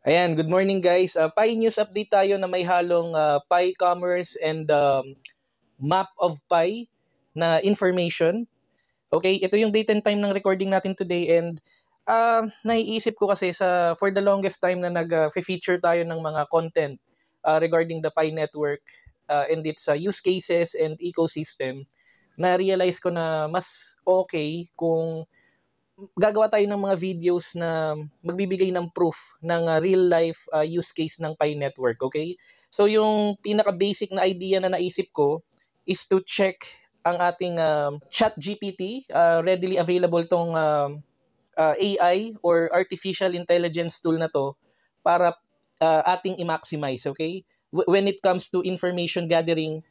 Ayan, good morning guys. Pi News update tayo na may halong Pi Commerce and map of Pi na information. Okay, ito yung date and time ng recording natin today and naiisip ko kasi for the longest time na nag-feature tayo ng mga content regarding the Pi network and its use cases and ecosystem. Na-realize ko na mas okay kung gagawa tayo ng mga videos na magbibigay ng proof ng real life use case ng Pi network, okay? So yung pinaka basic na idea na naisip ko is to check ang ating chat GPT, readily available tong AI or artificial intelligence tool na to para ating i-maximize, okay? When it comes to information gathering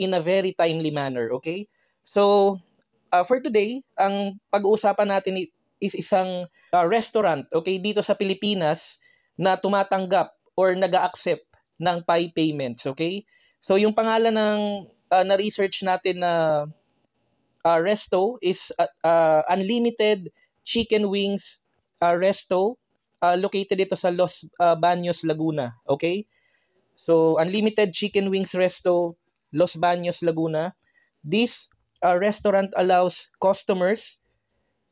in a very timely manner, okay? So for today, ang pag-uusapan natin is isang restaurant, okay, dito sa Pilipinas na tumatanggap or nag-accept ng Pi payments, okay? So yung pangalan ng na-research natin na resto is Unlimited Chicken Wings Resto, located ito sa Los Baños, Laguna, okay? So Unlimited Chicken Wings Resto, Los Baños, Laguna. This restaurant allows customers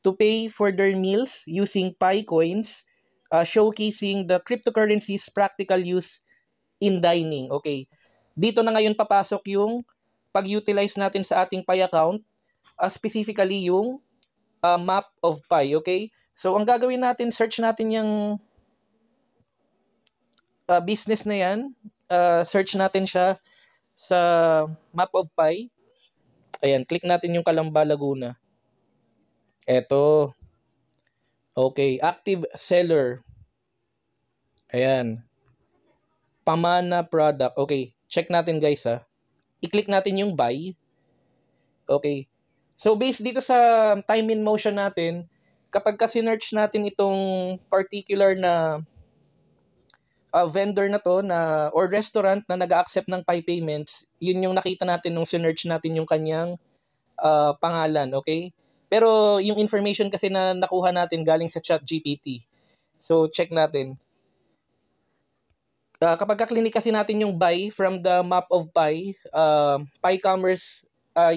to pay for their meals using Pi coins, showcasing the cryptocurrency's practical use in dining. Okay. Dito na ngayon papasok yung pag-utilize natin sa ating Pi account, specifically yung map of Pi. Okay. So ang gagawin natin, search natin yung business na yan. Search natin siya sa map of Pi. Ayan, click natin yung Calamba, Laguna. Eto. Okay, active seller. Ayan. Pamana product. Okay, check natin guys ha. I-click natin yung buy. Okay. So based dito sa time in motion natin, kapag kasi-search natin itong particular na vendor na to na or restaurant na nag-accept ng Pi payments, yun yung nakita natin nung sinearch natin yung kanyang pangalan, okay? Pero yung information kasi na nakuha natin galing sa ChatGPT. So check natin. Kapag ka-clinic kasi natin yung buy from the map of Pi, Pi Commerce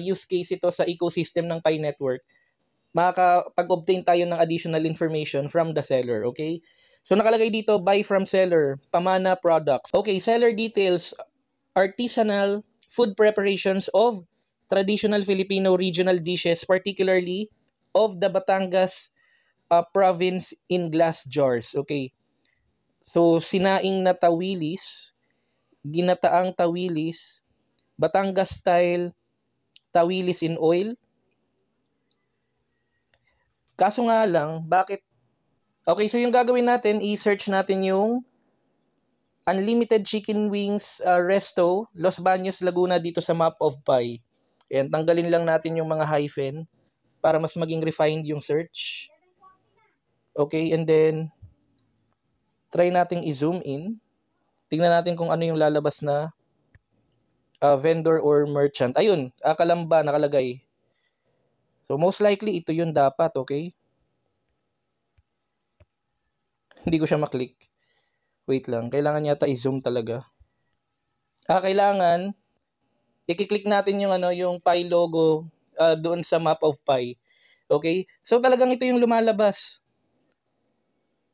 use case ito sa ecosystem ng Pi network, makakapag-obtain tayo ng additional information from the seller, okay? So nakalagay dito, buy from seller, Pamana Products. Okay, seller details, artisanal food preparations of traditional Filipino regional dishes, particularly of the Batangas province in glass jars, okay? So, sinaing na tawilis, ginataang tawilis, Batangas style tawilis in oil. Kaso nga lang, bakit? Okay, so yung gagawin natin, i-search natin yung Unlimited Chicken Wings Resto, Los Baños, Laguna dito sa map of Pi. Ayan, tanggalin lang natin yung mga hyphen para mas maging refined yung search. Okay, and then try nating i-zoom in. Tingnan natin kung ano yung lalabas na vendor or merchant. Ayun, Calamba nakalagay. So most likely ito yun dapat, okay? Hindi ko siya maklik. Wait lang, kailangan yata i-zoom talaga. Kailangan i-click natin yung yung Pi logo doon sa map of Pi. Okay? So talagang ito yung lumalabas.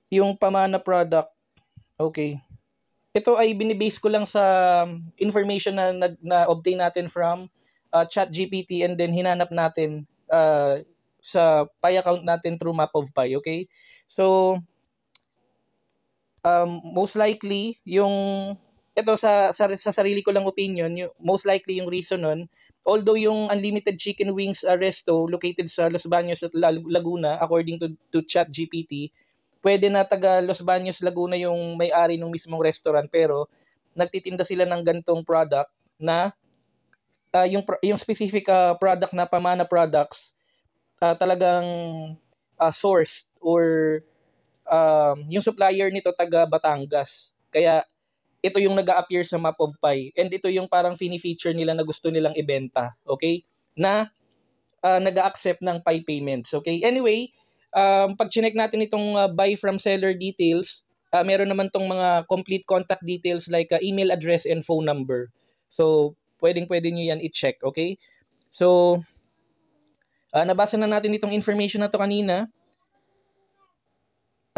Yung Pamana product. Okay. Ito ay binibase ko lang sa information na obtain natin from ChatGPT and then hinanap natin sa Pi account natin through map of Pi, okay? So most likely yung ito sa sarili ko lang opinion, most likely yung reason nun, although yung Unlimited Chicken Wings Resto located sa Los Baños at Laguna according to ChatGPT, pwede na taga Los Baños, Laguna yung may-ari ng mismong restaurant pero nagtitinda sila ng gantong product na yung specific product na Pamana products talagang sourced or yung supplier nito taga Batangas. Kaya ito yung nag-a-appear sa map of Pi and ito yung parang fini-feature nila na gusto nilang ibenta, okay? Na nag-accept ng Pi payments, okay? Anyway, pag chinek natin itong buy from seller details, meron naman tong mga complete contact details like email address and phone number. So, pwede nyo yan i-check, okay? So, nabasa na natin itong information na to kanina.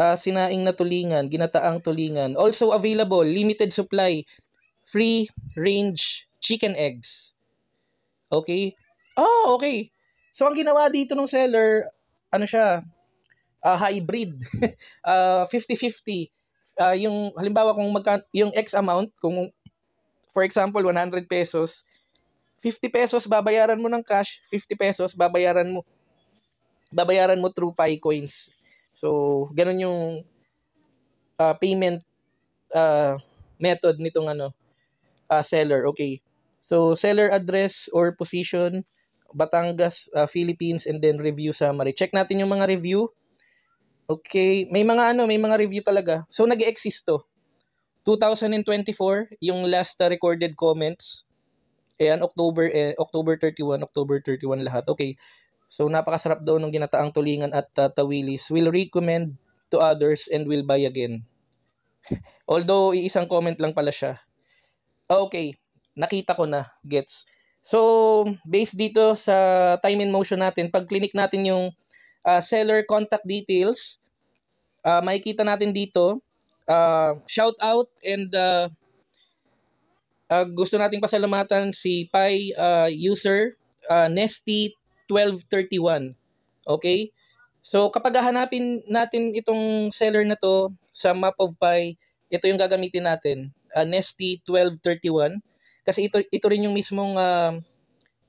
Sinaing na tulingan, ginataang tulingan. Also available, limited supply, free range chicken eggs. Okay? Okay. So, ang ginawa dito ng seller, ano siya, hybrid. 50-50. Yung halimbawa kung yung X amount, kung for example 100 pesos, 50 pesos babayaran mo ng cash, 50 pesos babayaran mo through Pi coins. So, ganun yung payment method nitong seller. Okay. So, seller address or position, Batangas, Philippines, and then review summary. Check natin yung mga review. Okay, may mga review talaga. So nag-exist to. 2024 yung last recorded comments. Ayan, October 31 lahat. Okay. So napakasarap daw ng ginataang tulingan at tawilis. Will recommend to others and will buy again. Although iisang comment lang pala siya. Okay, nakita ko na, gets. So based dito sa time and motion natin, pag click natin yung seller contact details, makikita natin dito, shout out and gusto nating pasalamatan si Pi user Nesty1231. Okay? So kapag hahanapin natin itong seller na to sa Map of Pi, ito yung gagamitin natin, Nesty1231, kasi ito rin yung mismong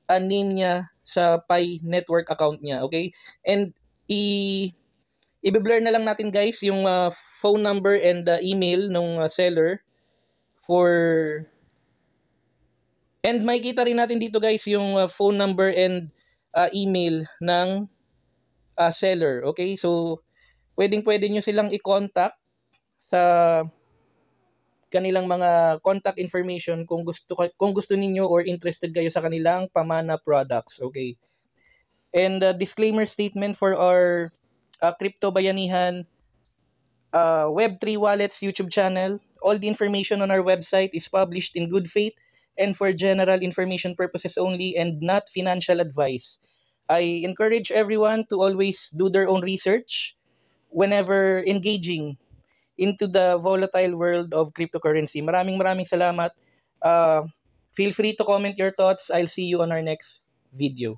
name niya sa Pi network account niya. Okay? And i-blur na lang natin guys yung phone number and email ng seller and makikita rin natin dito guys yung phone number and email ng seller. Okay? So pwede nyo silang i-contact sa kanilang mga contact information kung gusto ninyo or interested kayo sa kanilang pamana products. Okay? And disclaimer statement for our Crypto Bayanihan Web3 Wallets YouTube channel. All the information on our website is published in good faith and for general information purposes only and not financial advice. I encourage everyone to always do their own research whenever engaging into the volatile world of cryptocurrency. Maraming salamat. Feel free to comment your thoughts. I'll see you on our next video.